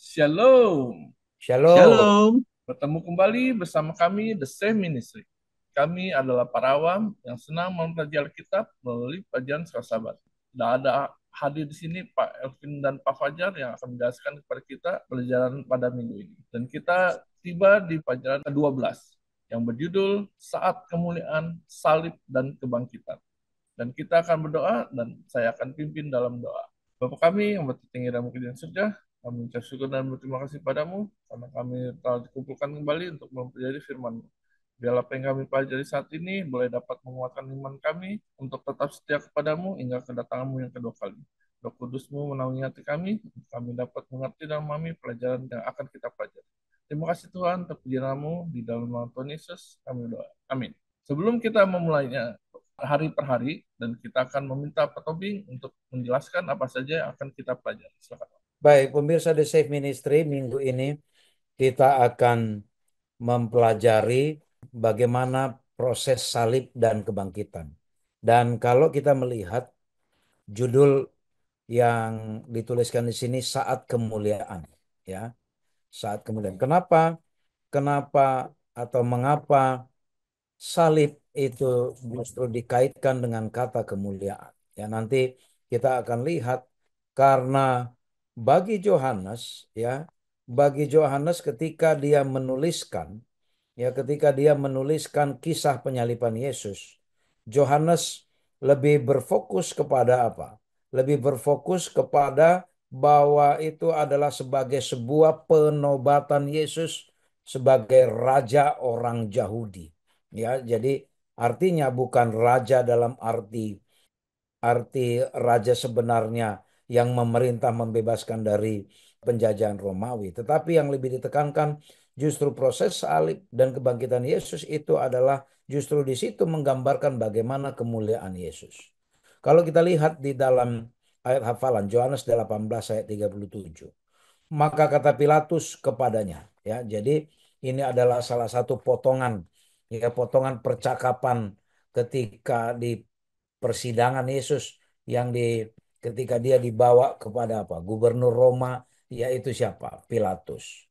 Shalom. Shalom. Shalom. Bertemu kembali bersama kami The Same Ministry. Kami adalah para awam yang senang mempelajari Alkitab melalui pelajaran Sahabat. Dan ada hadir di sini Pak Elvin dan Pak Fajar yang akan menjelaskan kepada kita pelajaran pada minggu ini. Dan kita tiba di pelajaran ke-12 yang berjudul Saat Kemuliaan, Salib, dan Kebangkitan. Dan kita akan berdoa dan saya akan pimpin dalam doa. Bapa kami yang bertinggi dan mungkin yang surga, kami mengucap syukur dan berterima kasih padamu karena kami telah dikumpulkan kembali untuk mempelajari firman-Mu. Biarlah apa yang kami pelajari saat ini boleh dapat menguatkan iman kami untuk tetap setia kepadamu hingga kedatanganmu yang kedua kali. Roh Kudus-Mu menaungi hati kami, untuk kami dapat mengerti dan memahami pelajaran yang akan kita pelajari. Terima kasih Tuhan, terpujianmu di dalam nama Tuhan Yesus, kami doa. Amin. Sebelum kita memulainya, hari per hari dan kita akan meminta Pak Tobing untuk menjelaskan apa saja yang akan kita pelajari. Silakan. Baik, pemirsa The Safe Ministry, minggu ini kita akan mempelajari bagaimana proses salib dan kebangkitan. Dan kalau kita melihat judul yang dituliskan di sini saat kemuliaan, ya, saat kemuliaan. Kenapa? Kenapa atau mengapa salib itu justru dikaitkan dengan kata kemuliaan? Ya, nanti kita akan lihat karena bagi Yohanes, ya, bagi Yohanes ketika dia menuliskan kisah penyaliban Yesus, Yohanes lebih berfokus kepada apa? Lebih berfokus kepada bahwa itu adalah sebagai sebuah penobatan Yesus sebagai raja orang Yahudi. Ya, jadi artinya bukan raja dalam arti raja sebenarnya yang memerintah membebaskan dari penjajahan Romawi. Tetapi yang lebih ditekankan justru proses salib dan kebangkitan Yesus itu adalah justru di situ menggambarkan bagaimana kemuliaan Yesus. Kalau kita lihat di dalam ayat hafalan Yohanes 18 ayat 37. Maka kata Pilatus kepadanya, ya. Jadi ini adalah salah satu potongan, ya, potongan percakapan ketika di persidangan Yesus yang ketika dia dibawa kepada apa? Gubernur Roma, yaitu siapa? Pilatus.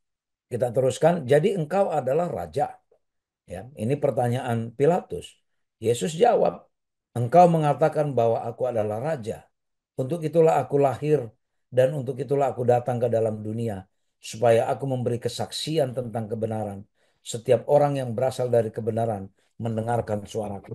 Kita teruskan, jadi engkau adalah raja. Ya, ini pertanyaan Pilatus. Yesus jawab, engkau mengatakan bahwa aku adalah raja. Untuk itulah aku lahir dan untuk itulah aku datang ke dalam dunia supaya aku memberi kesaksian tentang kebenaran. Setiap orang yang berasal dari kebenaran mendengarkan suaraku.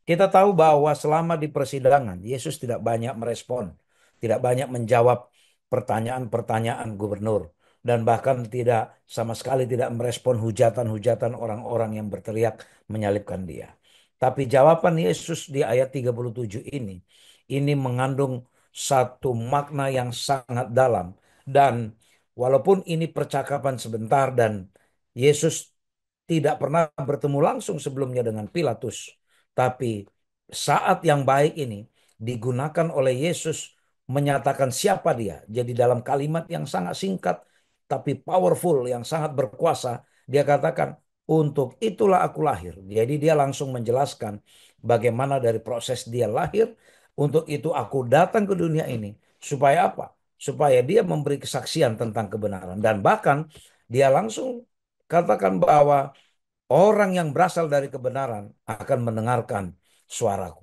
Kita tahu bahwa selama di persidangan, Yesus tidak banyak merespon, tidak banyak menjawab pertanyaan-pertanyaan gubernur, dan bahkan tidak sama sekali tidak merespon hujatan-hujatan orang-orang yang berteriak menyalibkan dia. Tapi jawaban Yesus di ayat 37 ini mengandung satu makna yang sangat dalam. Dan walaupun ini percakapan sebentar dan Yesus tidak pernah bertemu langsung sebelumnya dengan Pilatus, tapi saat yang baik ini digunakan oleh Yesus menyatakan siapa dia. Jadi dalam kalimat yang sangat singkat tapi powerful, yang sangat berkuasa, dia katakan, untuk itulah aku lahir. Jadi dia langsung menjelaskan bagaimana dari proses dia lahir, untuk itu aku datang ke dunia ini. Supaya apa? Supaya dia memberi kesaksian tentang kebenaran. Dan bahkan dia langsung katakan bahwa orang yang berasal dari kebenaran akan mendengarkan suaraku.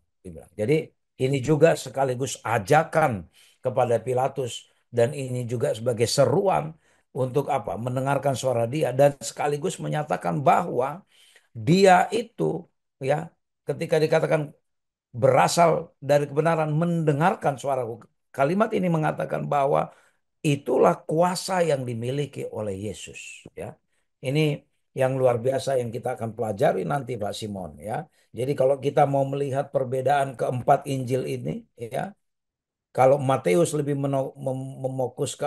Jadi ini juga sekaligus ajakan kepada Pilatus dan ini juga sebagai seruan untuk apa? Mendengarkan suara dia dan sekaligus menyatakan bahwa dia itu, ya, ketika dikatakan berasal dari kebenaran mendengarkan suaraku. Kalimat ini mengatakan bahwa itulah kuasa yang dimiliki oleh Yesus, ya. Ini yang luar biasa yang kita akan pelajari nanti Pak Simon, ya. Jadi kalau kita mau melihat perbedaan keempat Injil ini, ya, kalau Matius lebih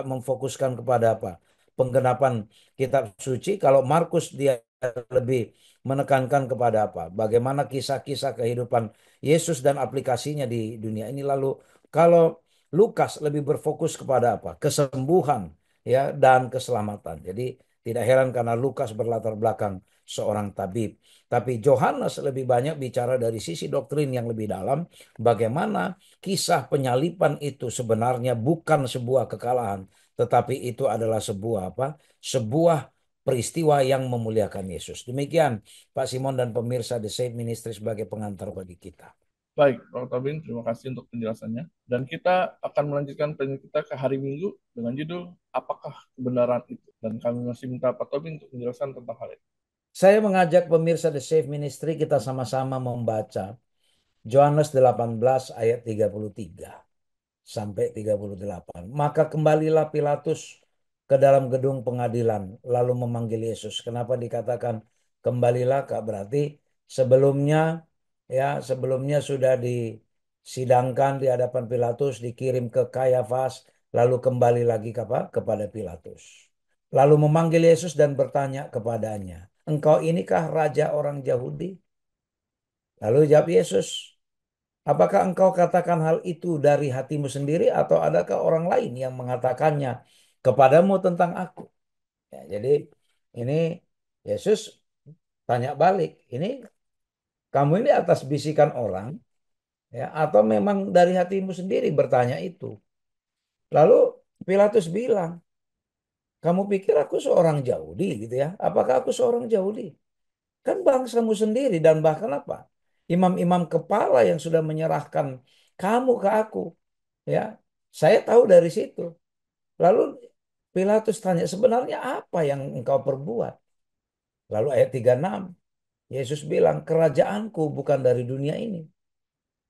memfokuskan kepada apa? Penggenapan kitab suci. Kalau Markus dia lebih menekankan kepada apa? Bagaimana kisah-kisah kehidupan Yesus dan aplikasinya di dunia ini. Lalu kalau Lukas lebih berfokus kepada apa? Kesembuhan, ya, dan keselamatan. Jadi tidak heran karena Lukas berlatar belakang seorang tabib. Tapi Yohanes lebih banyak bicara dari sisi doktrin yang lebih dalam, bagaimana kisah penyaliban itu sebenarnya bukan sebuah kekalahan, tetapi itu adalah sebuah apa? Sebuah peristiwa yang memuliakan Yesus. Demikian Pak Simon dan pemirsa The Save Ministry sebagai pengantar bagi kita. Baik, Pak Tobing, terima kasih untuk penjelasannya. Dan kita akan melanjutkan penelitian kita ke hari Minggu dengan judul Apakah Kebenaran Itu? Dan kami masih minta Pak Tobing untuk penjelasan tentang hal itu. Saya mengajak pemirsa The Save Ministry kita sama-sama membaca Yohanes 18 ayat 33 sampai 38. Maka kembalilah Pilatus ke dalam gedung pengadilan lalu memanggil Yesus. Kenapa dikatakan kembalilah Kak? Berarti sebelumnya sebelumnya sudah disidangkan di hadapan Pilatus, dikirim ke Kayafas, lalu kembali lagi kepada Pilatus. Lalu memanggil Yesus dan bertanya kepadanya, "Engkau inikah raja orang Yahudi?" Lalu jawab Yesus, "Apakah engkau katakan hal itu dari hatimu sendiri atau adakah orang lain yang mengatakannya kepadamu tentang aku?" Ya, jadi ini Yesus tanya balik, ini kamu ini atas bisikan orang ya atau memang dari hatimu sendiri bertanya itu? Lalu Pilatus bilang, "Kamu pikir aku seorang Yahudi gitu ya? Apakah aku seorang Yahudi? Kan bangsamu sendiri dan bahkan apa? Imam-imam kepala yang sudah menyerahkan kamu ke aku. Ya, saya tahu dari situ." Lalu Pilatus tanya, "Sebenarnya apa yang engkau perbuat?" Lalu ayat 36, Yesus bilang, "Kerajaanku bukan dari dunia ini.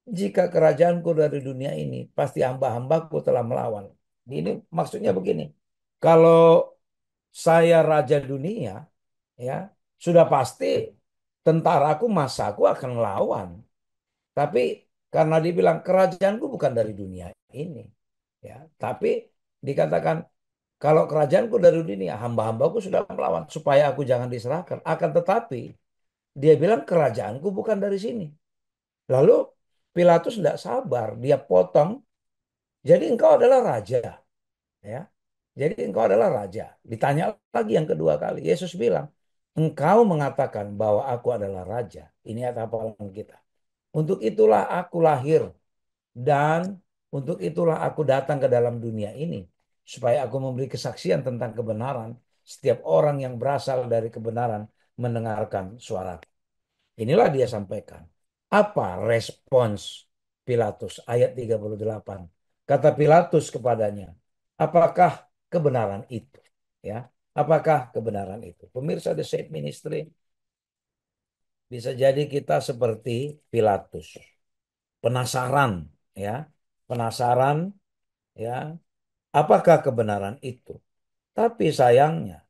Jika kerajaanku dari dunia ini, pasti hamba-hambaku telah melawan." Ini maksudnya begini, kalau saya raja dunia, ya sudah pasti tentaraku, masaku akan melawan. Tapi karena dibilang kerajaanku bukan dari dunia ini, ya, tapi dikatakan kalau kerajaanku dari dunia, hamba-hambaku sudah melawan supaya aku jangan diserahkan. Akan tetapi dia bilang kerajaanku bukan dari sini. Lalu Pilatus tidak sabar, dia potong. Jadi engkau adalah raja, ya. Jadi engkau adalah raja. Ditanya lagi yang kedua kali. Yesus bilang, "Engkau mengatakan bahwa aku adalah raja." Ini hafalan kita. "Untuk itulah aku lahir dan untuk itulah aku datang ke dalam dunia ini, supaya aku memberi kesaksian tentang kebenaran. Setiap orang yang berasal dari kebenaran mendengarkan suara." Inilah dia sampaikan. Apa respons Pilatus? Ayat 38. Kata Pilatus kepadanya, "Apakah kebenaran itu?" Ya, apakah kebenaran itu? Pemirsa The Save Ministry, bisa jadi kita seperti Pilatus, penasaran, ya, penasaran, ya, apakah kebenaran itu? Tapi sayangnya,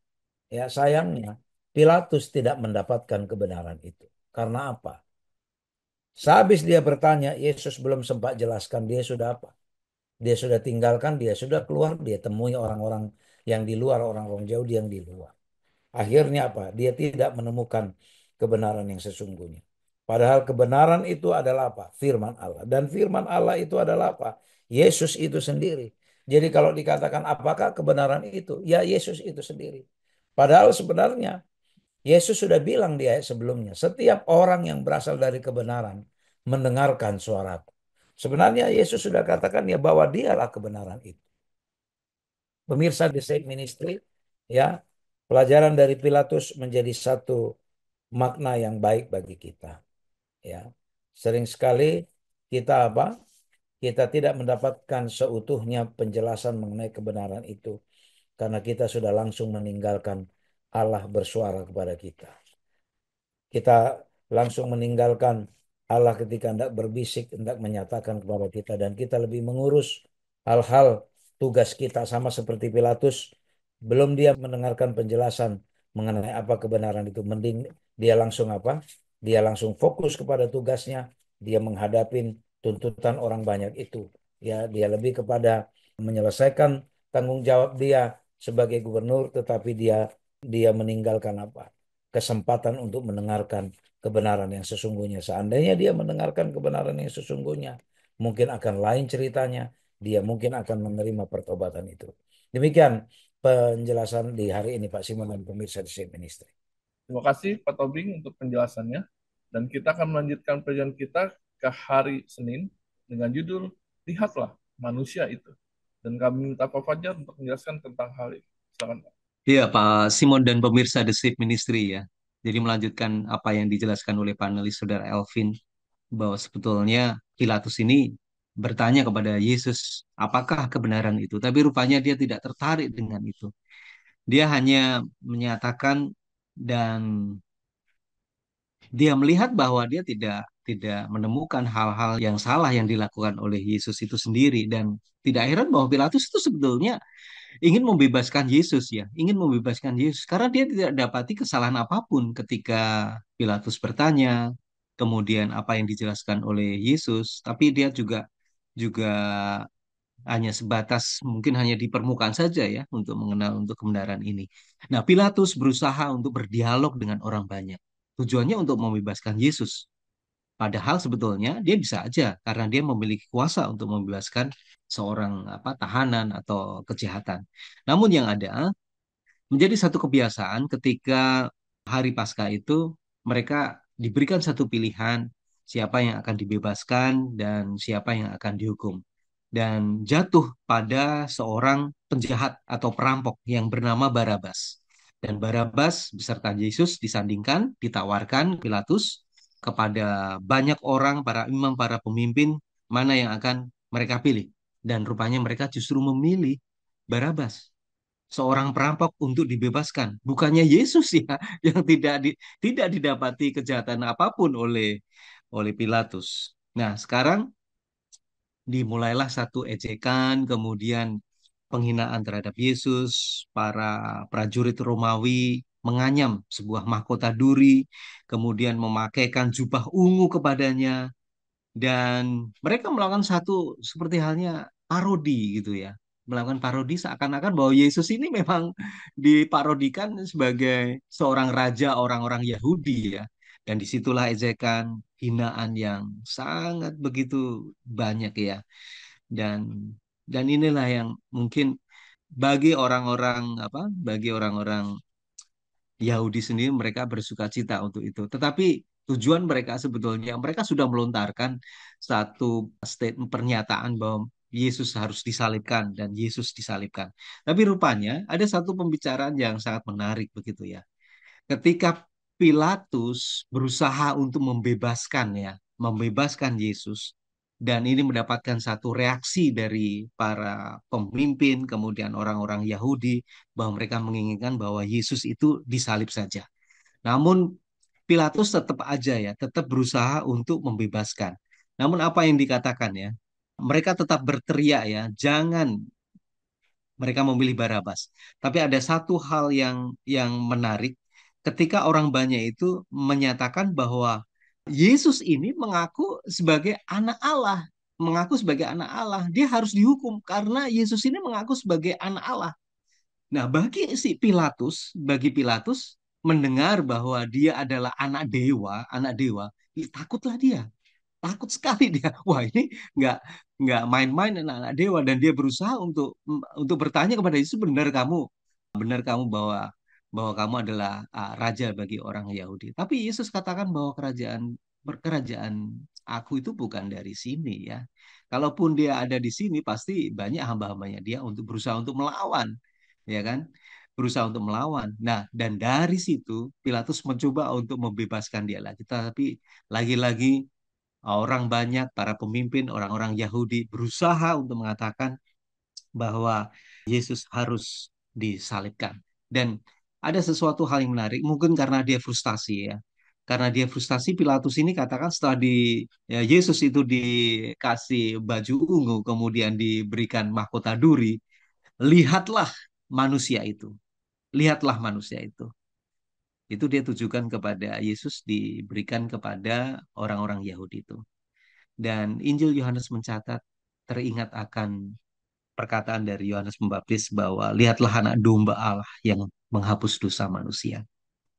Pilatus tidak mendapatkan kebenaran itu. Karena apa? Sehabis dia bertanya, Yesus belum sempat jelaskan dia sudah apa. Dia sudah tinggalkan, dia sudah keluar, dia temui orang-orang yang di luar, orang-orang Yahudi yang di luar. Akhirnya apa? Dia tidak menemukan kebenaran yang sesungguhnya. Padahal kebenaran itu adalah apa? Firman Allah. Dan firman Allah itu adalah apa? Yesus itu sendiri. Jadi kalau dikatakan apakah kebenaran itu? Ya, Yesus itu sendiri. Padahal sebenarnya Yesus sudah bilang di ayat sebelumnya, setiap orang yang berasal dari kebenaran mendengarkan suaraku. Sebenarnya Yesus sudah katakan ya bahwa dialah kebenaran itu. Pemirsa The Save Ministry, ya, pelajaran dari Pilatus menjadi satu makna yang baik bagi kita. Ya, sering sekali kita apa? Kita tidak mendapatkan seutuhnya penjelasan mengenai kebenaran itu karena kita sudah langsung meninggalkan Allah bersuara kepada kita. Kita langsung meninggalkan Allah ketika hendak berbisik, hendak menyatakan kepada kita. Dan kita lebih mengurus hal-hal tugas kita sama seperti Pilatus. Belum dia mendengarkan penjelasan mengenai apa kebenaran itu. Mending dia langsung apa? Dia langsung fokus kepada tugasnya. Dia menghadapi tuntutan orang banyak itu. Ya, dia lebih kepada menyelesaikan tanggung jawab dia sebagai gubernur, tetapi dia meninggalkan apa? Kesempatan untuk mendengarkan kebenaran yang sesungguhnya. Seandainya dia mendengarkan kebenaran yang sesungguhnya, mungkin akan lain ceritanya. Dia mungkin akan menerima pertobatan itu. Demikian penjelasan di hari ini Pak Simon dan pemirsa di Save Ministry. Terima kasih Pak Tobing untuk penjelasannya. Dan kita akan melanjutkan perjalanan kita ke hari Senin dengan judul Lihatlah Manusia Itu. Dan kami minta Pak Fajar untuk menjelaskan tentang hal ini. Silakan Pak. Iya, Pak Simon dan pemirsa The Sip Ministry ya. Jadi melanjutkan apa yang dijelaskan oleh panelis Saudara Elvin, bahwa sebetulnya Pilatus ini bertanya kepada Yesus, apakah kebenaran itu? Tapi rupanya dia tidak tertarik dengan itu. Dia hanya menyatakan dan dia melihat bahwa dia tidak menemukan hal-hal yang salah yang dilakukan oleh Yesus itu sendiri, dan tidak heran bahwa Pilatus itu sebetulnya ingin membebaskan Yesus ya, ingin membebaskan Yesus karena dia tidak dapati kesalahan apapun ketika Pilatus bertanya, kemudian apa yang dijelaskan oleh Yesus, tapi dia juga juga hanya sebatas mungkin hanya di permukaan saja ya untuk mengenal untuk kebenaran ini. Nah, Pilatus berusaha untuk berdialog dengan orang banyak. Tujuannya untuk membebaskan Yesus. Padahal sebetulnya dia bisa aja karena dia memiliki kuasa untuk membebaskan seorang tahanan atau kejahatan. Namun yang ada menjadi satu kebiasaan ketika hari Paskah itu mereka diberikan satu pilihan siapa yang akan dibebaskan dan siapa yang akan dihukum. Dan jatuh pada seorang penjahat atau perampok yang bernama Barabas. Dan Barabas beserta Yesus disandingkan, ditawarkan Pilatus kepada banyak orang, para imam, para pemimpin, mana yang akan mereka pilih. Dan rupanya mereka justru memilih Barabas, seorang perampok untuk dibebaskan. Bukannya Yesus ya yang tidak didapati kejahatan apapun oleh Pilatus. Nah, sekarang dimulailah satu ejekan, kemudian penghinaan terhadap Yesus, para prajurit Romawi menganyam sebuah mahkota duri, kemudian memakaikan jubah ungu kepadanya, dan mereka melakukan satu seperti halnya parodi gitu ya. Melakukan parodi seakan-akan bahwa Yesus ini memang diparodikan sebagai seorang raja orang-orang Yahudi ya. Dan disitulah ejekan, hinaan yang sangat begitu banyak ya. Dan dan inilah yang mungkin bagi bagi orang-orang Yahudi sendiri mereka bersuka cita untuk itu. Tetapi tujuan mereka sebetulnya mereka sudah melontarkan satu statement pernyataan bahwa Yesus harus disalibkan dan Yesus disalibkan. Tapi rupanya ada satu pembicaraan yang sangat menarik begitu ya. Ketika Pilatus berusaha untuk membebaskan Yesus, dan ini mendapatkan satu reaksi dari para pemimpin, kemudian orang-orang Yahudi, bahwa mereka menginginkan bahwa Yesus itu disalib saja. Namun Pilatus tetap aja ya, tetap berusaha untuk membebaskan. Namun apa yang dikatakan ya, mereka tetap berteriak ya, jangan, mereka memilih Barabas. Tapi ada satu hal yang menarik ketika orang banyak itu menyatakan bahwa Yesus ini mengaku sebagai anak Allah. Dia harus dihukum karena Yesus ini mengaku sebagai anak Allah. Nah, bagi Pilatus mendengar bahwa dia adalah anak dewa, takutlah dia. Takut sekali dia. Wah, ini nggak nggak main-main anak-anak dewa, dan dia berusaha untuk bertanya kepada Yesus, benar kamu bahwa bahwa kamu adalah raja bagi orang Yahudi. Tapi Yesus katakan bahwa kerajaan aku itu bukan dari sini ya. Kalaupun dia ada di sini, pasti banyak hamba-hambanya dia untuk berusaha untuk melawan, ya kan? Berusaha untuk melawan. Nah, dan dari situ Pilatus mencoba untuk membebaskan dia lagi. Tapi lagi-lagi orang banyak, para pemimpin, orang-orang Yahudi berusaha untuk mengatakan bahwa Yesus harus disalibkan. Dan ada sesuatu hal yang menarik, mungkin karena dia frustasi ya. Karena dia frustasi, Pilatus ini katakan setelah Yesus itu dikasih baju ungu, kemudian diberikan mahkota duri, lihatlah manusia itu. Lihatlah manusia itu. Itu dia tujukan kepada Yesus, diberikan kepada orang-orang Yahudi itu. Dan Injil Yohanes mencatat, teringat akan perkataan dari Yohanes Pembaptis bahwa lihatlah anak domba Allah yang menghapus dosa manusia.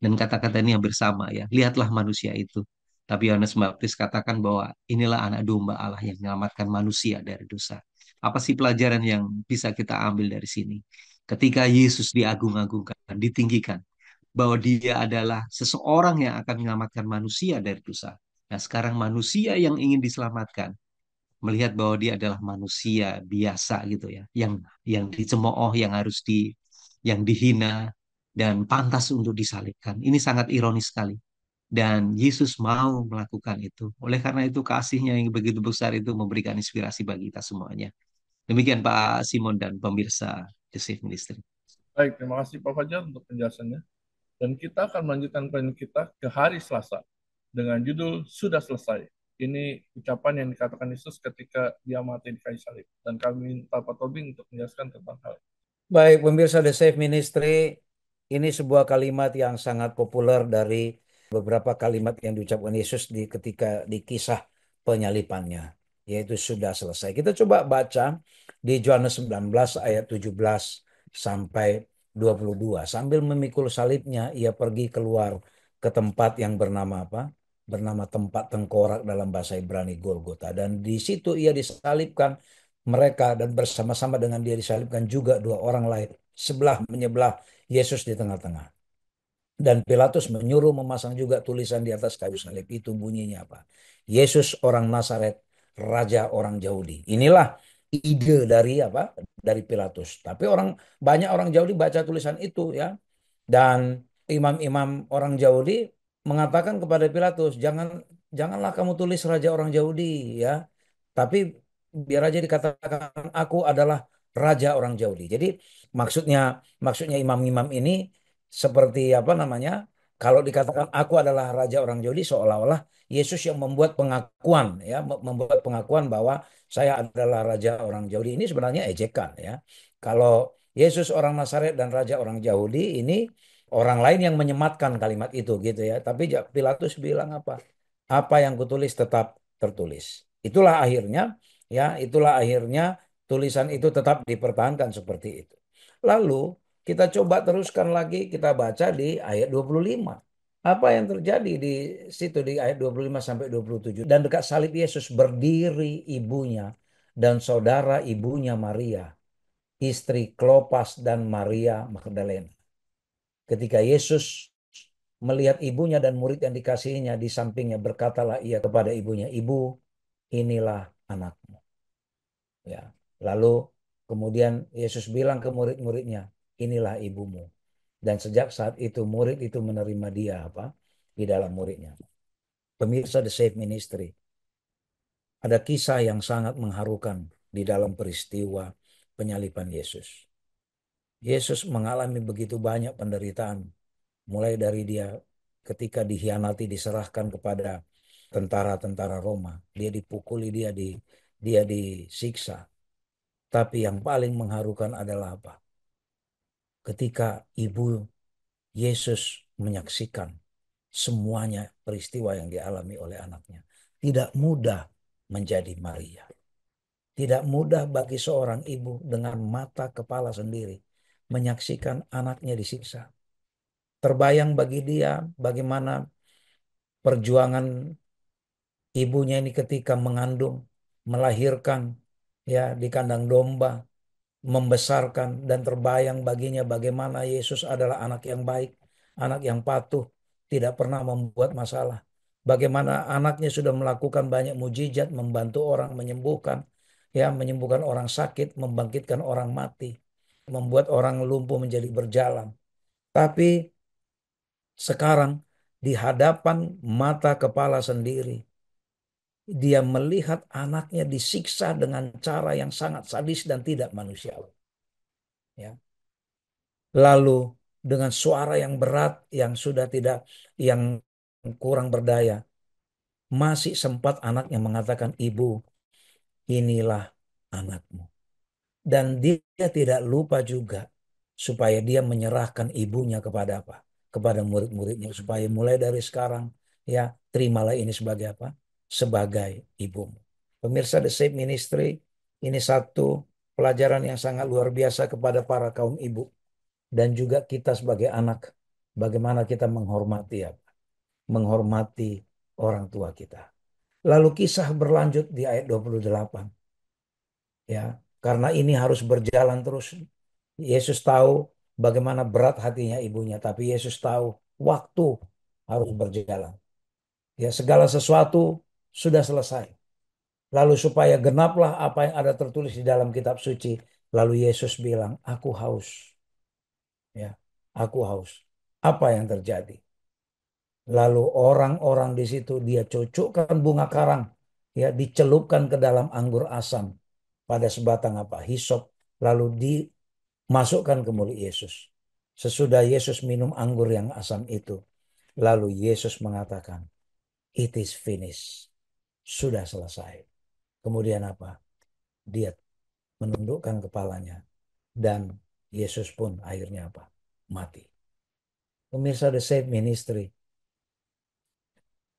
Dan kata-kata ini hampir sama ya, lihatlah manusia itu. Tapi Yohanes Pembaptis katakan bahwa inilah anak domba Allah yang menyelamatkan manusia dari dosa. Apa sih pelajaran yang bisa kita ambil dari sini? Ketika Yesus diagung-agungkan, ditinggikan, bahwa dia adalah seseorang yang akan menyelamatkan manusia dari dosa. Nah, sekarang manusia yang ingin diselamatkan, melihat bahwa dia adalah manusia biasa gitu ya, yang dicemooh, yang dihina dan pantas untuk disalibkan. Ini sangat ironis sekali. Dan Yesus mau melakukan itu. Oleh karena itu kasihnya yang begitu besar itu memberikan inspirasi bagi kita semuanya. Demikian Pak Simon dan pemirsa The Safe Ministry. Baik, terima kasih Pak Fajar untuk penjelasannya. Dan kita akan melanjutkan planning kita ke hari Selasa dengan judul Sudah Selesai. Ini ucapan yang dikatakan Yesus ketika dia mati di kayu salib. Dan kami minta Pak Tobing untuk menjelaskan tentang hal ini. Baik, pemirsa The Safe Ministry, ini sebuah kalimat yang sangat populer dari beberapa kalimat yang diucapkan Yesus ketika di kisah penyalipannya, yaitu sudah selesai. Kita coba baca di Yohanes 19 ayat 17 sampai 22. Sambil memikul salibnya, ia pergi keluar ke tempat yang bernama apa? Bernama tempat tengkorak dalam bahasa Ibrani Golgota. Dan di situ ia disalibkan mereka, dan bersama-sama dengan dia disalibkan juga dua orang lain sebelah menyebelah Yesus di tengah-tengah. Dan Pilatus menyuruh memasang juga tulisan di atas kayu salib itu, bunyinya apa? Yesus orang Nazaret, Raja orang Yahudi. Inilah ide dari apa? Dari Pilatus. Tapi banyak orang Yahudi baca tulisan itu ya. Dan imam-imam orang Yahudi mengatakan kepada Pilatus, janganlah kamu tulis Raja orang Yahudi ya. Tapi biar aja dikatakan aku adalah Raja orang Yahudi. Jadi maksudnya maksudnya imam-imam ini seperti apa namanya? Kalau dikatakan aku adalah Raja orang Yahudi, seolah-olah Yesus yang membuat pengakuan ya, membuat pengakuan bahwa saya adalah Raja orang Yahudi. Ini sebenarnya ejekan ya. Kalau Yesus orang Nazaret dan Raja orang Yahudi, ini orang lain yang menyematkan kalimat itu gitu ya. Tapi Pilatus bilang apa? Apa yang kutulis tetap tertulis. Itulah akhirnya itulah akhirnya tulisan itu tetap dipertahankan seperti itu. Lalu kita coba teruskan lagi, kita baca di ayat 25. Apa yang terjadi di situ di ayat 25 sampai 27. Dan dekat salib Yesus berdiri ibunya dan saudara ibunya Maria, istri Klopas dan Maria Magdalena. Ketika Yesus melihat ibunya dan murid yang dikasihinya di sampingnya, berkatalah ia kepada ibunya, "Ibu, inilah anakmu." Ya. Lalu kemudian Yesus bilang ke murid-muridnya, "Inilah ibumu." Dan sejak saat itu murid itu menerima dia apa? Di dalam muridnya. Pemirsa The Safe Ministry, ada kisah yang sangat mengharukan di dalam peristiwa penyaliban Yesus. Yesus mengalami begitu banyak penderitaan, mulai dari dia ketika dihianati, diserahkan kepada tentara-tentara Roma, dia dipukuli, dia disiksa. Tapi yang paling mengharukan adalah apa? Ketika ibu Yesus menyaksikan semuanya peristiwa yang dialami oleh anaknya. Tidak mudah menjadi Maria. Tidak mudah bagi seorang ibu dengan mata kepala sendiri menyaksikan anaknya disiksa. Terbayang bagi dia bagaimana perjuangan ibunya ini ketika mengandung, melahirkan ya di kandang domba, membesarkan, dan terbayang baginya bagaimana Yesus adalah anak yang baik, anak yang patuh, tidak pernah membuat masalah. Bagaimana anaknya sudah melakukan banyak mujizat, membantu orang, menyembuhkan orang sakit, membangkitkan orang mati, membuat orang lumpuh menjadi berjalan. Tapi sekarang di hadapan mata kepala sendiri, dia melihat anaknya disiksa dengan cara yang sangat sadis dan tidak manusiawi. Ya. Lalu dengan suara yang berat, yang kurang berdaya, masih sempat anaknya mengatakan, "Ibu, inilah anakmu." Dan dia tidak lupa juga supaya dia menyerahkan ibunya kepada apa? Kepada murid-muridnya, supaya mulai dari sekarang ya, terimalah ini sebagai apa? Sebagai ibumu. Pemirsa The Safe Ministry, ini satu pelajaran yang sangat luar biasa kepada para kaum ibu dan juga kita sebagai anak, bagaimana kita menghormati orang tua kita. Lalu kisah berlanjut di ayat 28. Ya, karena ini harus berjalan terus. Yesus tahu bagaimana berat hatinya ibunya, tapi Yesus tahu waktu harus berjalan. Ya, segala sesuatu sudah selesai. Lalu supaya genaplah apa yang ada tertulis di dalam kitab suci. Lalu Yesus bilang, aku haus. Ya, aku haus. Apa yang terjadi? Lalu orang-orang di situ dia cocokkan bunga karang, ya, dicelupkan ke dalam anggur asam pada sebatang apa? Hisop, lalu dimasukkan ke mulut Yesus. Sesudah Yesus minum anggur yang asam itu, lalu Yesus mengatakan, it is finished. Sudah selesai. Kemudian apa? Dia menundukkan kepalanya dan Yesus pun akhirnya apa? Mati. Pemirsa The Save Ministry,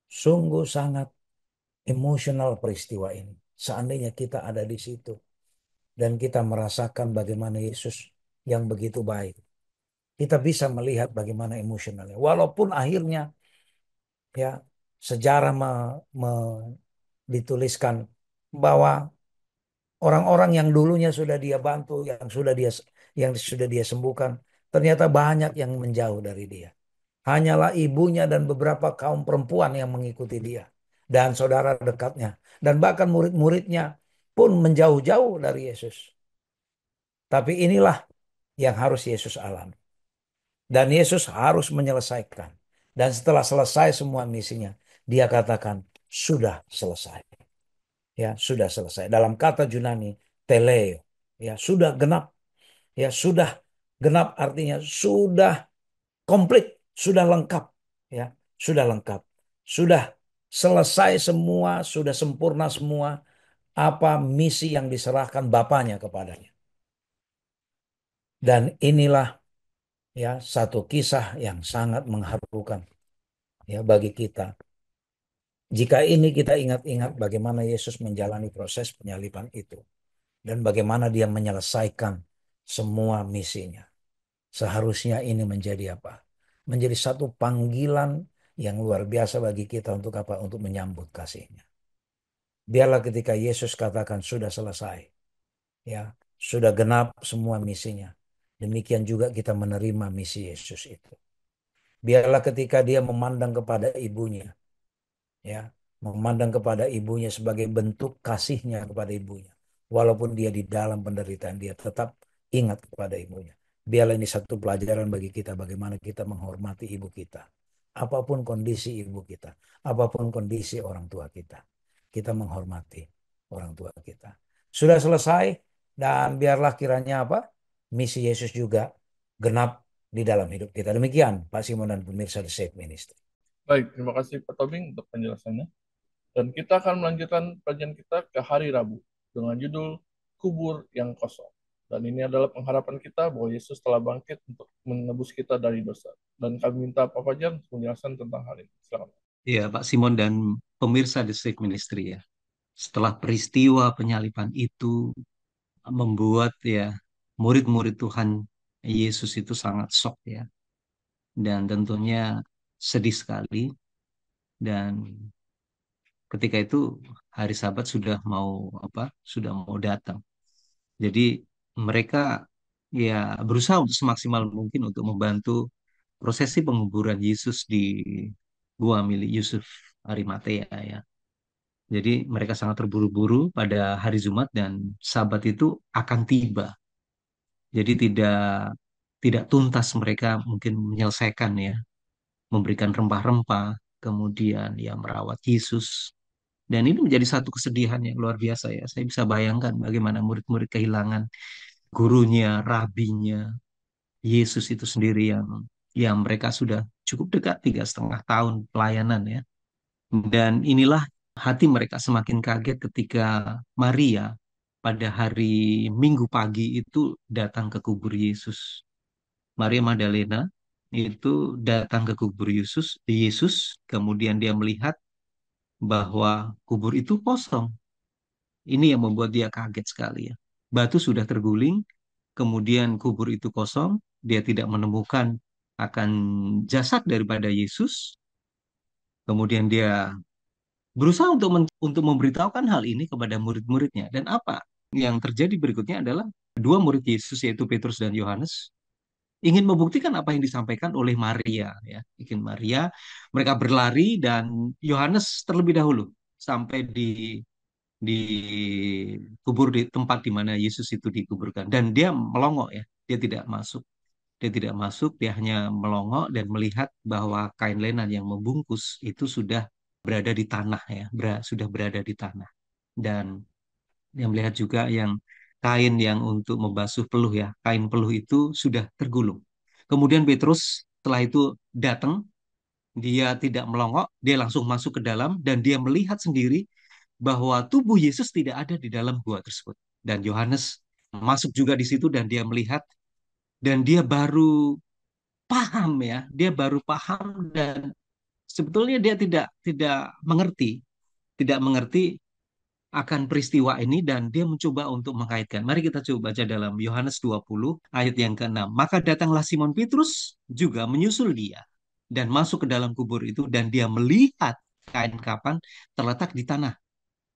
sungguh sangat emosional peristiwa ini. Seandainya kita ada di situ dan kita merasakan bagaimana Yesus yang begitu baik, kita bisa melihat bagaimana emosionalnya. Walaupun akhirnya ya sejarah dituliskan bahwa orang-orang yang dulunya sudah dia bantu, yang sudah dia sembuhkan, ternyata banyak yang menjauh dari dia. Hanyalah ibunya dan beberapa kaum perempuan yang mengikuti dia. Dan saudara dekatnya. Dan bahkan murid-muridnya pun menjauh-jauh dari Yesus. Tapi inilah yang harus Yesus alami. Dan Yesus harus menyelesaikan. Dan setelah selesai semua misinya, dia katakan, sudah selesai. Ya, sudah selesai. Dalam kata Yunani, teleo. Ya, sudah genap. Ya, sudah genap artinya sudah komplit, sudah lengkap, ya, sudah lengkap, sudah selesai semua, sudah sempurna semua apa misi yang diserahkan Bapaknya kepadanya. Dan inilah ya satu kisah yang sangat mengharukan ya bagi kita. Jika ini kita ingat-ingat bagaimana Yesus menjalani proses penyaliban itu dan bagaimana dia menyelesaikan semua misinya. Seharusnya ini menjadi apa? Menjadi satu panggilan yang luar biasa bagi kita untuk apa? Untuk menyambut kasih-Nya. Biarlah ketika Yesus katakan sudah selesai, ya, sudah genap semua misinya. Demikian juga kita menerima misi Yesus itu. Biarlah ketika dia memandang kepada ibunya, ya, memandang kepada ibunya sebagai bentuk kasihnya kepada ibunya. Walaupun dia di dalam penderitaan, dia tetap ingat kepada ibunya. Biarlah ini satu pelajaran bagi kita bagaimana kita menghormati ibu kita. Apapun kondisi ibu kita, apapun kondisi orang tua kita, kita menghormati orang tua kita. Sudah selesai dan biarlah kiranya apa? Misi Yesus juga genap di dalam hidup kita. Demikian Pak Simon dan pemirsa The Safe Ministry. Baik, terima kasih Pak Tobing untuk penjelasannya. Dan kita akan melanjutkan pelajaran kita ke hari Rabu dengan judul Kubur yang Kosong. Dan ini adalah pengharapan kita bahwa Yesus telah bangkit untuk menebus kita dari dosa. Dan kami minta Pak Fajar untuk menjelaskan tentang hal ini. Silakan. Ya, Pak Simon dan pemirsa The Safe Ministry ya. Setelah peristiwa penyaliban itu membuat ya murid-murid Tuhan Yesus itu sangat shock ya. Dan tentunya sedih sekali. Dan ketika itu hari Sabat sudah mau apa? Sudah mau datang. Jadi mereka ya berusaha untuk semaksimal mungkin untuk membantu prosesi penguburan Yesus di gua milik Yusuf Arimatea ya. Jadi mereka sangat terburu-buru pada hari Jumat dan Sabat itu akan tiba. Jadi tidak tuntas mereka mungkin menyelesaikan ya, memberikan rempah-rempah, kemudian ya merawat Yesus. Dan ini menjadi satu kesedihan yang luar biasa ya. Saya bisa bayangkan bagaimana murid-murid kehilangan gurunya, rabinya, Yesus itu sendiri yang mereka sudah cukup dekat 3,5 tahun pelayanan ya. Dan inilah hati mereka semakin kaget ketika Maria pada hari Minggu pagi itu datang ke kubur Yesus. Maria Magdalena itu datang ke kubur Yesus, kemudian dia melihat bahwa kubur itu kosong. Ini yang membuat dia kaget sekali ya. Batu sudah terguling, kemudian kubur itu kosong, dia tidak menemukan akan jasad daripada Yesus. Kemudian dia berusaha untuk memberitahukan hal ini kepada murid-muridnya. Dan apa yang terjadi berikutnya adalah dua murid Yesus yaitu Petrus dan Yohanes ingin membuktikan apa yang disampaikan oleh Maria ya. Ingin Maria, mereka berlari dan Yohanes terlebih dahulu sampai di dikubur di tempat di mana Yesus itu dikuburkan. Dan dia melongo ya, dia tidak masuk. Dia tidak masuk, dia hanya melongo dan melihat bahwa kain lenan yang membungkus itu sudah berada di tanah ya, sudah berada di tanah. Dan dia melihat juga yang kain yang untuk membasuh peluh ya, kain peluh itu sudah tergulung. Kemudian Petrus setelah itu datang, dia tidak melongo, dia langsung masuk ke dalam dan dia melihat sendiri bahwa tubuh Yesus tidak ada di dalam gua tersebut. Dan Yohanes masuk juga di situ dan dia melihat dan dia baru paham ya, dia baru paham dan sebetulnya dia tidak mengerti, tidak mengerti akan peristiwa ini dan dia mencoba untuk mengaitkan. Mari kita coba baca dalam Yohanes 20 ayat yang ke-6. Maka datanglah Simon Petrus juga menyusul dia dan masuk ke dalam kubur itu dan dia melihat kain kapan terletak di tanah.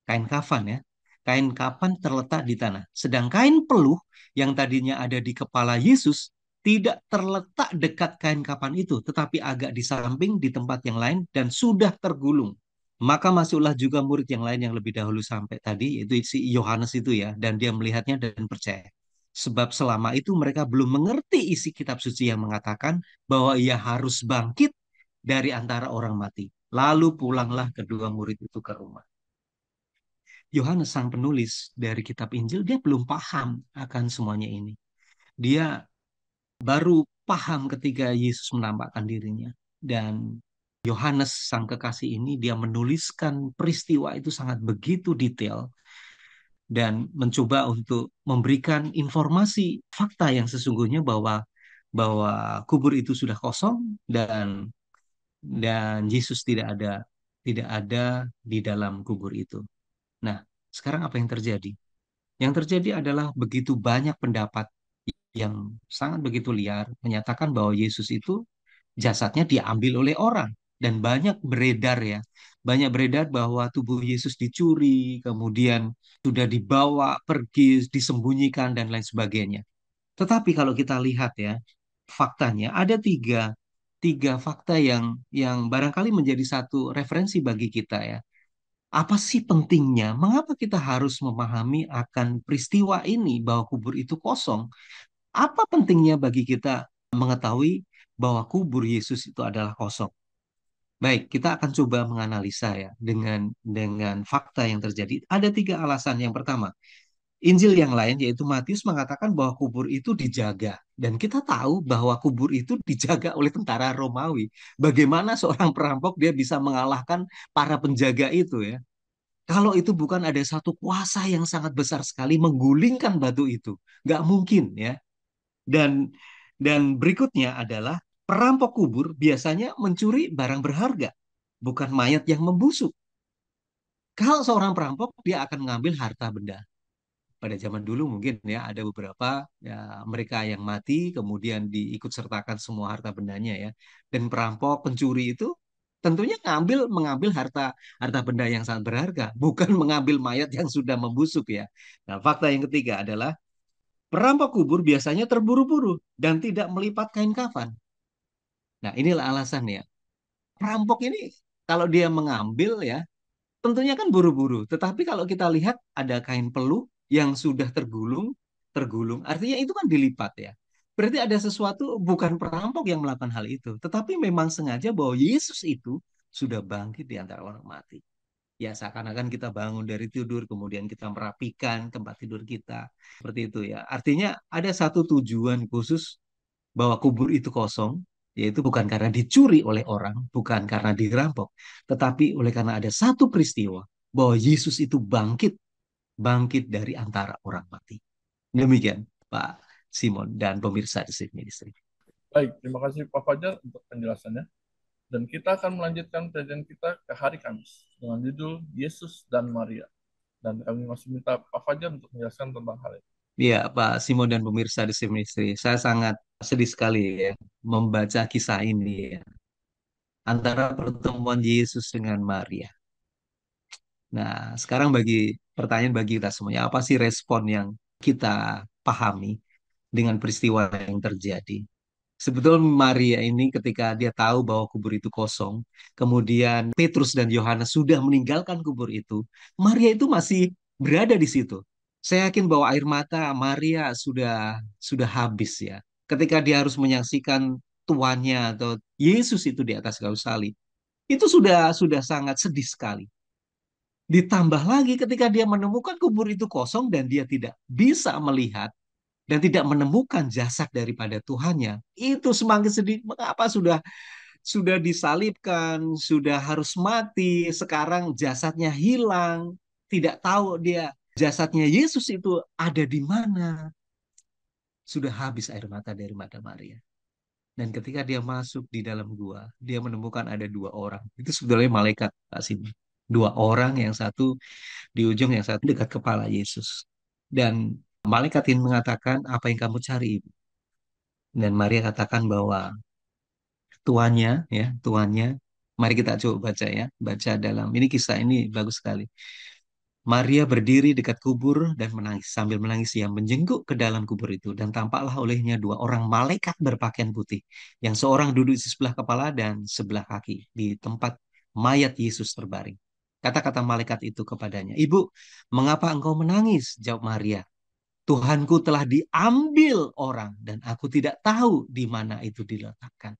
Kain kafan ya. Kain kafan terletak di tanah. Sedang kain peluh yang tadinya ada di kepala Yesus tidak terletak dekat kain kafan itu, tetapi agak di samping di tempat yang lain dan sudah tergulung. Maka masuklah juga murid yang lain yang lebih dahulu sampai tadi, yaitu si Yohanes itu ya, dan dia melihatnya dan percaya. Sebab selama itu mereka belum mengerti isi kitab suci yang mengatakan bahwa ia harus bangkit dari antara orang mati. Lalu pulanglah kedua murid itu ke rumah. Yohanes sang penulis dari kitab Injil, dia belum paham akan semuanya ini. Dia baru paham ketika Yesus menampakkan dirinya. Dan Yohanes sang kekasih ini dia menuliskan peristiwa itu sangat begitu detail dan mencoba untuk memberikan informasi fakta yang sesungguhnya bahwa bahwa kubur itu sudah kosong dan Yesus tidak ada di dalam kubur itu. Nah, sekarang apa yang terjadi? Yang terjadi adalah begitu banyak pendapat yang sangat begitu liar menyatakan bahwa Yesus itu jasadnya diambil oleh orang dan banyak beredar ya. Banyak beredar bahwa tubuh Yesus dicuri, kemudian sudah dibawa pergi, disembunyikan dan lain sebagainya. Tetapi kalau kita lihat ya, faktanya ada tiga fakta yang barangkali menjadi satu referensi bagi kita ya. Apa sih pentingnya? Mengapa kita harus memahami akan peristiwa ini bahwa kubur itu kosong? Apa pentingnya bagi kita mengetahui bahwa kubur Yesus itu adalah kosong? Baik, kita akan coba menganalisa ya dengan fakta yang terjadi. Ada tiga alasan. Yang pertama, Injil yang lain yaitu Matius mengatakan bahwa kubur itu dijaga dan kita tahu bahwa kubur itu dijaga oleh tentara Romawi. Bagaimana seorang perampok dia bisa mengalahkan para penjaga itu ya? Kalau itu bukan ada satu kuasa yang sangat besar sekali menggulingkan batu itu, nggak mungkin ya. Dan dan berikutnya adalah perampok kubur biasanya mencuri barang berharga, bukan mayat yang membusuk. Kalau seorang perampok dia akan mengambil harta benda. Pada zaman dulu mungkin ya ada beberapa ya mereka yang mati kemudian diikut sertakan semua harta bendanya ya. Dan perampok, pencuri itu tentunya mengambil harta harta benda yang sangat berharga, bukan mengambil mayat yang sudah membusuk ya. Nah, fakta yang ketiga adalah perampok kubur biasanya terburu-buru dan tidak melipat kain kafan. Nah, inilah alasannya. Perampok ini kalau dia mengambil ya, tentunya kan buru-buru. Tetapi kalau kita lihat ada kain peluh yang sudah tergulung, artinya itu kan dilipat ya. Berarti ada sesuatu bukan perampok yang melakukan hal itu, tetapi memang sengaja bahwa Yesus itu sudah bangkit di antara orang mati. Ya seakan-akan kita bangun dari tidur, kemudian kita merapikan tempat tidur kita. Seperti itu ya. Artinya ada satu tujuan khusus bahwa kubur itu kosong, yaitu bukan karena dicuri oleh orang, bukan karena dirampok, tetapi oleh karena ada satu peristiwa bahwa Yesus itu bangkit dari antara orang mati. Demikian, Pak Simon dan pemirsa di sini. Baik, terima kasih Pak Fajar untuk penjelasannya. Dan kita akan melanjutkan pengajian kita ke hari Kamis dengan judul Yesus dan Maria. Dan kami masih minta Pak Fajar untuk menjelaskan tentang hal ini. Iya, Pak Simon dan pemirsa di sini. Saya sangat sedih sekali ya membaca kisah ini ya antara pertemuan Yesus dengan Maria. Nah, sekarang pertanyaan bagi kita semuanya, apa sih respon yang kita pahami dengan peristiwa yang terjadi? Sebetulnya Maria ini ketika dia tahu bahwa kubur itu kosong, kemudian Petrus dan Yohanes sudah meninggalkan kubur itu, Maria itu masih berada di situ. Saya yakin bahwa air mata Maria sudah habis ya. Ketika dia harus menyaksikan tuannya atau Yesus itu di atas kayu salib, itu sudah sangat sedih sekali. Ditambah lagi ketika dia menemukan kubur itu kosong dan dia tidak bisa melihat dan tidak menemukan jasad daripada Tuhannya, itu semakin sedih. Mengapa sudah disalibkan, sudah harus mati, sekarang jasadnya hilang, tidak tahu dia jasadnya Yesus itu ada di mana. Sudah habis air mata dari mata Maria. Dan ketika dia masuk di dalam gua, dia menemukan ada dua orang. Itu sebetulnya malaikat sini. Dua orang, yang satu di ujung, yang satu dekat kepala Yesus. Dan malaikat ini mengatakan, apa yang kamu cari, Ibu? Dan Maria katakan bahwa tuannya, ya, tuannya. Mari kita coba baca ya, baca dalam ini, kisah ini bagus sekali. Maria berdiri dekat kubur dan menangis. Sambil menangis ia menjenguk ke dalam kubur itu dan tampaklah olehnya dua orang malaikat berpakaian putih, yang seorang duduk di sebelah kepala dan sebelah kaki di tempat mayat Yesus terbaring. Kata-kata malaikat itu kepadanya, "Ibu, mengapa engkau menangis?" Jawab Maria, "Tuhanku telah diambil orang dan aku tidak tahu di mana itu diletakkan."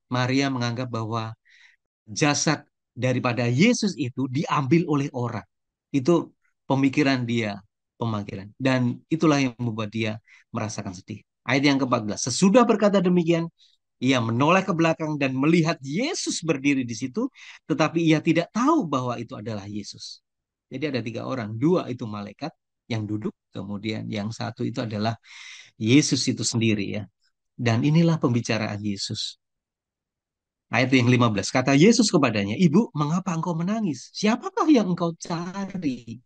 Maria menganggap bahwa jasad daripada Yesus itu diambil oleh orang. Itu pemikiran dia, pemikiran. Dan itulah yang membuat dia merasakan sedih. Ayat yang ke-14. Sesudah berkata demikian, ia menoleh ke belakang dan melihat Yesus berdiri di situ, tetapi ia tidak tahu bahwa itu adalah Yesus. Jadi ada tiga orang, dua itu malaikat yang duduk, kemudian yang satu itu adalah Yesus itu sendiri ya. Dan inilah pembicaraan Yesus. Ayat yang 15, kata Yesus kepadanya, "Ibu, mengapa engkau menangis? Siapakah yang engkau cari?"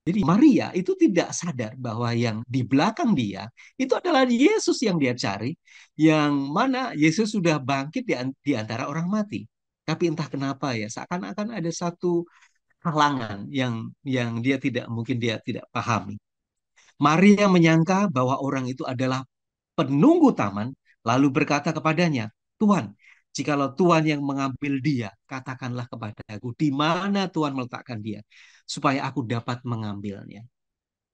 Jadi Maria itu tidak sadar bahwa yang di belakang dia itu adalah Yesus yang dia cari, yang mana Yesus sudah bangkit di antara orang mati. Tapi entah kenapa ya, seakan-akan ada satu halangan yang dia tidak pahami. Maria menyangka bahwa orang itu adalah penunggu taman, lalu berkata kepadanya, "Tuhan, jikalau Tuhan yang mengambil dia, katakanlah kepadaku di mana Tuhan meletakkan dia, supaya aku dapat mengambilnya."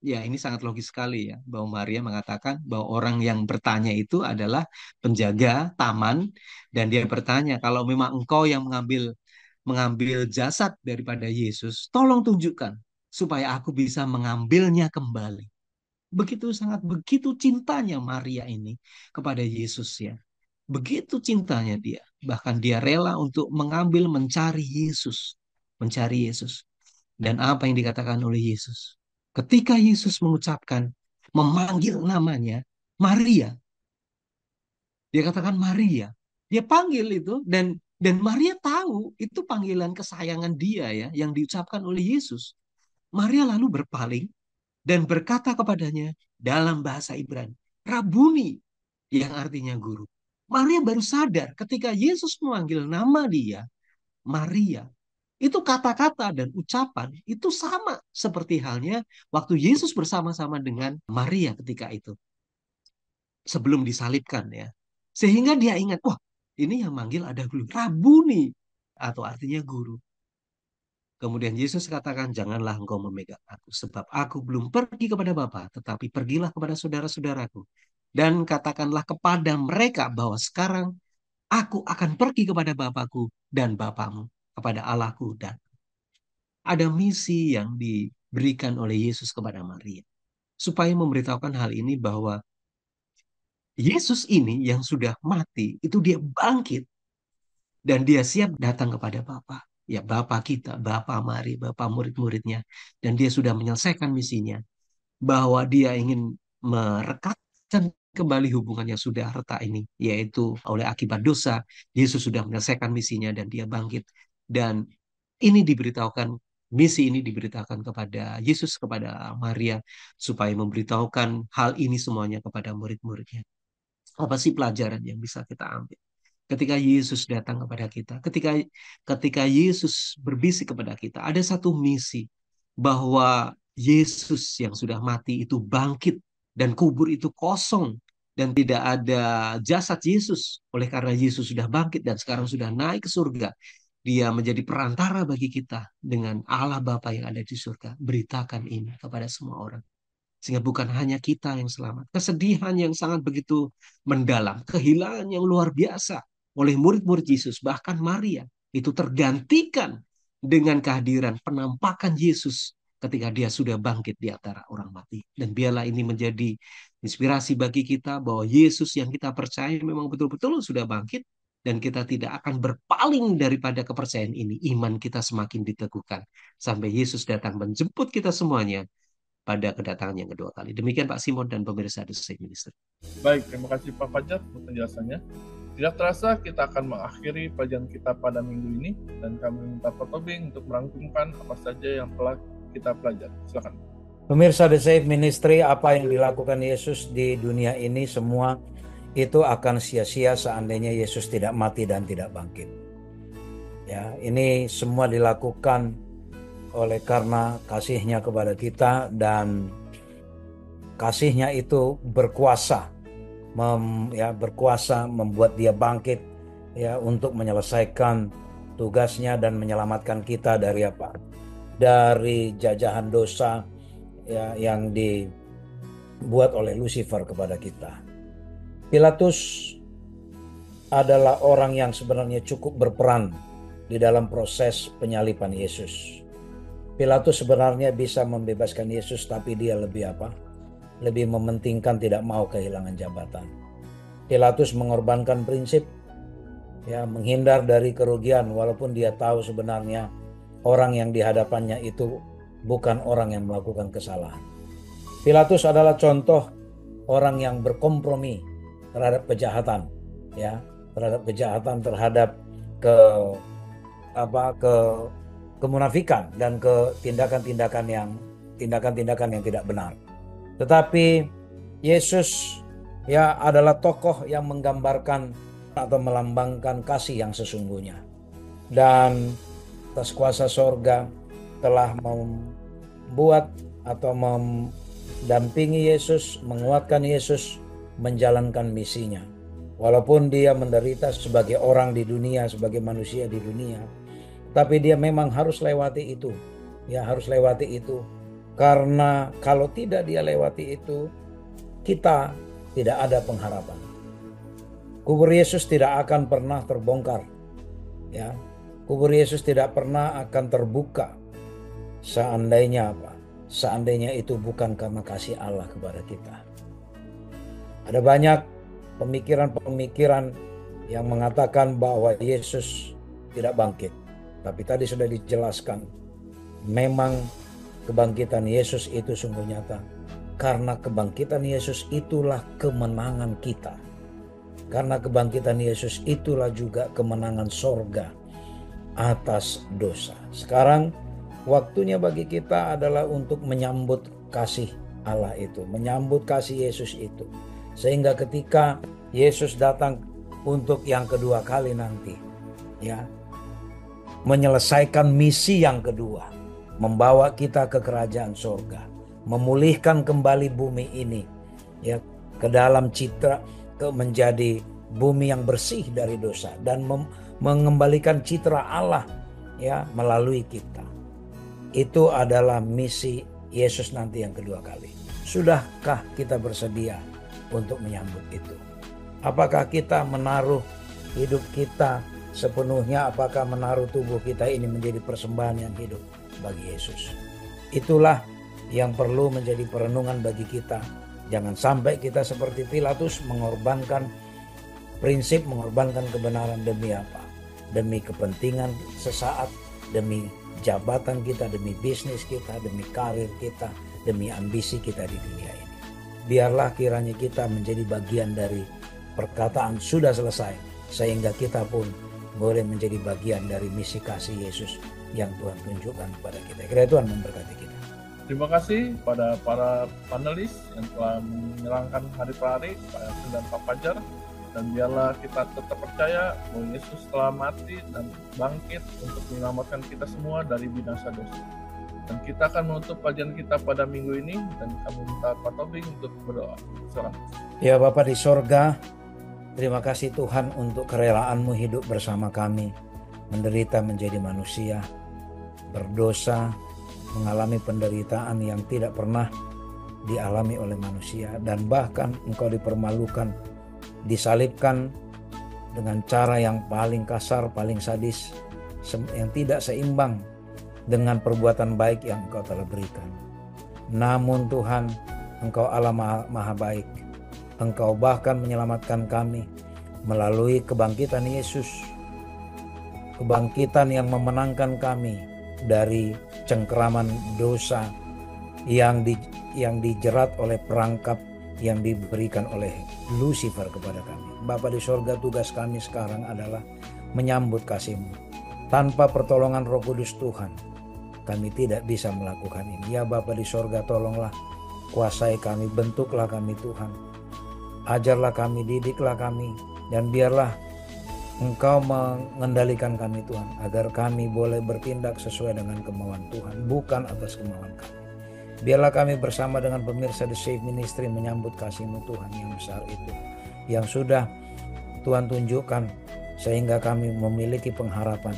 Ya, ini sangat logis sekali ya, bahwa Maria mengatakan bahwa orang yang bertanya itu adalah penjaga taman, dan dia bertanya, kalau memang engkau yang mengambil jasad daripada Yesus, tolong tunjukkan supaya aku bisa mengambilnya kembali. Begitu cintanya Maria ini kepada Yesus ya. Begitu cintanya dia. Bahkan dia rela untuk mencari Yesus. Mencari Yesus. Dan apa yang dikatakan oleh Yesus? Ketika Yesus mengucapkan, memanggil namanya Maria. Dia katakan Maria. Dia panggil itu, dan Maria tahu itu panggilan kesayangan dia ya, yang diucapkan oleh Yesus. Maria lalu berpaling dan berkata kepadanya dalam bahasa Ibrani, Rabuni, yang artinya guru. Maria baru sadar ketika Yesus memanggil nama dia, Maria. Itu kata-kata dan ucapan itu sama seperti halnya waktu Yesus bersama-sama dengan Maria ketika itu. Sebelum disalibkan ya. Sehingga dia ingat, wah ini yang manggil ada guru. Rabuni, atau artinya guru. Kemudian Yesus katakan, janganlah engkau memegang aku, sebab aku belum pergi kepada Bapa, tetapi pergilah kepada saudara-saudaraku. Dan katakanlah kepada mereka bahwa sekarang aku akan pergi kepada Bapakku dan Bapamu, kepada Allahku. Dan ada misi yang diberikan oleh Yesus kepada Maria. Supaya memberitahukan hal ini bahwa Yesus ini yang sudah mati, itu dia bangkit. Dan dia siap datang kepada Bapa. Ya, Bapa kita, Bapa Mari, Bapa murid-muridnya. Dan dia sudah menyelesaikan misinya. Bahwa dia ingin merekatkan kembali hubungan yang sudah retak ini. Yaitu oleh akibat dosa. Yesus sudah menyelesaikan misinya dan dia bangkit. Dan ini diberitahukan, misi ini diberitahukan kepada Yesus, kepada Maria. Supaya memberitahukan hal ini semuanya kepada murid-muridnya. Apa sih pelajaran yang bisa kita ambil? Ketika Yesus datang kepada kita, ketika Yesus berbisik kepada kita, ada satu misi bahwa Yesus yang sudah mati itu bangkit dan kubur itu kosong. dan tidak ada jasad Yesus. Oleh karena Yesus sudah bangkit dan sekarang sudah naik ke surga, Dia menjadi perantara bagi kita dengan Allah Bapa yang ada di surga. Beritakan ini kepada semua orang. Sehingga bukan hanya kita yang selamat. Kesedihan yang sangat begitu mendalam, kehilangan yang luar biasa oleh murid-murid Yesus, bahkan Maria, itu tergantikan dengan kehadiran penampakan Yesus ketika Dia sudah bangkit di antara orang mati. Dan biarlah ini menjadi inspirasi bagi kita bahwa Yesus yang kita percaya memang betul-betul sudah bangkit, dan kita tidak akan berpaling daripada kepercayaan ini. Iman kita semakin diteguhkan sampai Yesus datang menjemput kita semuanya pada kedatangan yang kedua kali. Demikian Pak Simon dan pemirsa The Same Ministry. Baik, terima kasih Pak Fajar untuk penjelasannya. Tidak terasa kita akan mengakhiri pelajaran kita pada minggu ini, dan kami minta Pak Tobing untuk merangkumkan apa saja yang telah kita pelajari. Silakan. Pemirsa The Save Ministry, apa yang dilakukan Yesus di dunia ini semua itu akan sia-sia seandainya Yesus tidak mati dan tidak bangkit. Ya, ini semua dilakukan oleh karena kasih-Nya kepada kita, dan kasih-Nya itu berkuasa, berkuasa membuat Dia bangkit ya untuk menyelesaikan tugasnya dan menyelamatkan kita dari apa? Dari jajahan dosa ya yang dibuat oleh Lucifer kepada kita. Pilatus adalah orang yang sebenarnya cukup berperan di dalam proses penyaliban Yesus. Pilatus sebenarnya bisa membebaskan Yesus, tapi dia lebih apa? Lebih mementingkan tidak mau kehilangan jabatan. Pilatus mengorbankan prinsip, ya, menghindar dari kerugian walaupun dia tahu sebenarnya orang yang di hadapannya itu bukan orang yang melakukan kesalahan. Pilatus adalah contoh orang yang berkompromi terhadap kejahatan, ya, terhadap kemunafikan dan ke tindakan-tindakan yang tidak benar. Tetapi Yesus ya adalah tokoh yang menggambarkan atau melambangkan kasih yang sesungguhnya. Dan atas kuasa sorga telah membuat atau mendampingi Yesus, menguatkan Yesus menjalankan misinya. Walaupun dia menderita sebagai orang di dunia, sebagai manusia di dunia, tapi dia memang harus lewati itu. Ya, harus lewati itu. Karena kalau tidak dia lewati itu, kita tidak ada pengharapan. Kubur Yesus tidak akan pernah terbongkar. Ya, kubur Yesus tidak pernah akan terbuka seandainya apa? Seandainya itu bukan karena kasih Allah kepada kita. Ada banyak pemikiran-pemikiran yang mengatakan bahwa Yesus tidak bangkit. Tapi tadi sudah dijelaskan, memang kebangkitan Yesus itu sungguh nyata. Karena kebangkitan Yesus itulah kemenangan kita. Karena kebangkitan Yesus itulah juga kemenangan sorga atas dosa. Sekarang waktunya bagi kita adalah untuk menyambut kasih Allah itu, menyambut kasih Yesus itu. Sehingga ketika Yesus datang untuk yang kedua kali nanti, ya, menyelesaikan misi yang kedua, membawa kita ke kerajaan sorga, memulihkan kembali bumi ini, ya, ke dalam citra, menjadi bumi yang bersih dari dosa, dan mengembalikan citra Allah, ya, melalui kita. Itu adalah misi Yesus nanti yang kedua kali. Sudahkah kita bersedia untuk menyambut itu? Apakah kita menaruh hidup kita sepenuhnya? Apakah menaruh tubuh kita ini menjadi persembahan yang hidup bagi Yesus? Itulah yang perlu menjadi perenungan bagi kita. Jangan sampai kita seperti Pilatus mengorbankan prinsip, mengorbankan kebenaran demi apa? Demi kepentingan sesaat, demi jabatan kita, demi bisnis kita, demi karir kita, demi ambisi kita di dunia ini. Biarlah kiranya kita menjadi bagian dari perkataan sudah selesai, sehingga kita pun boleh menjadi bagian dari misi kasih Yesus yang Tuhan tunjukkan kepada kita. Kiranya Tuhan memberkati kita. Terima kasih pada para panelis yang telah menyerangkan hari per hari, Pak Elvin dan Pak Fajar. Dan biarlah kita tetap percaya bahwa Yesus telah mati dan bangkit untuk menyelamatkan kita semua dari binasa dosa. Dan kita akan menutup kajian kita pada minggu ini, dan kami minta Pak Tobing untuk berdoa. Silakan. Ya Bapa di sorga, terima kasih Tuhan untuk kerelaan-Mu hidup bersama kami, menderita menjadi manusia, berdosa, mengalami penderitaan yang tidak pernah dialami oleh manusia, dan bahkan Engkau dipermalukan, disalibkan dengan cara yang paling kasar, paling sadis, yang tidak seimbang dengan perbuatan baik yang Engkau telah berikan. Namun Tuhan, Engkau Allah maha baik. Engkau bahkan menyelamatkan kami melalui kebangkitan Yesus. Kebangkitan yang memenangkan kami dari cengkeraman dosa yang dijerat oleh perangkap yang diberikan oleh Lucifer kepada kami. Bapa di sorga, tugas kami sekarang adalah menyambut kasih-Mu. Tanpa pertolongan Roh Kudus Tuhan, kami tidak bisa melakukan ini. Ya Bapa di sorga, tolonglah, kuasai kami, bentuklah kami Tuhan. Ajarlah kami, didiklah kami, dan biarlah Engkau mengendalikan kami Tuhan, agar kami boleh bertindak sesuai dengan kemauan Tuhan, bukan atas kemauan kami. Biarlah kami bersama dengan pemirsa The Save Ministry menyambut kasih-Mu Tuhan yang besar itu, yang sudah Tuhan tunjukkan, sehingga kami memiliki pengharapan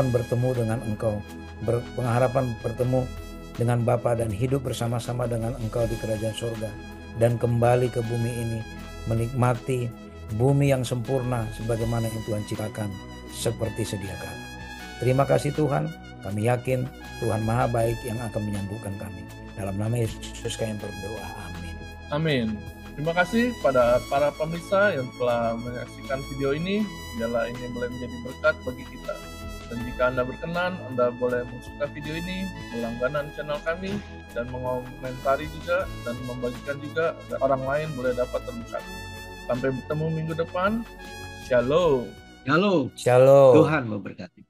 bertemu dengan Engkau, pengharapan bertemu dengan Bapa dan hidup bersama-sama dengan Engkau di kerajaan surga, dan kembali ke bumi ini menikmati bumi yang sempurna sebagaimana yang Tuhan ciptakan seperti sedia kala. Terima kasih Tuhan, kami yakin Tuhan Maha Baik yang akan menyembuhkan kami. Dalam nama Yesus kami berdoa, amin. Amin. Terima kasih pada para pemirsa yang telah menyaksikan video ini. Biarlah ini boleh menjadi berkat bagi kita. Dan jika Anda berkenan, Anda boleh mensuka video ini, berlangganan channel kami, dan mengomentari juga, dan membagikan juga, agar orang lain boleh dapat terberkati. Sampai bertemu minggu depan. Shalom. Shalom. Shalom. Tuhan memberkati.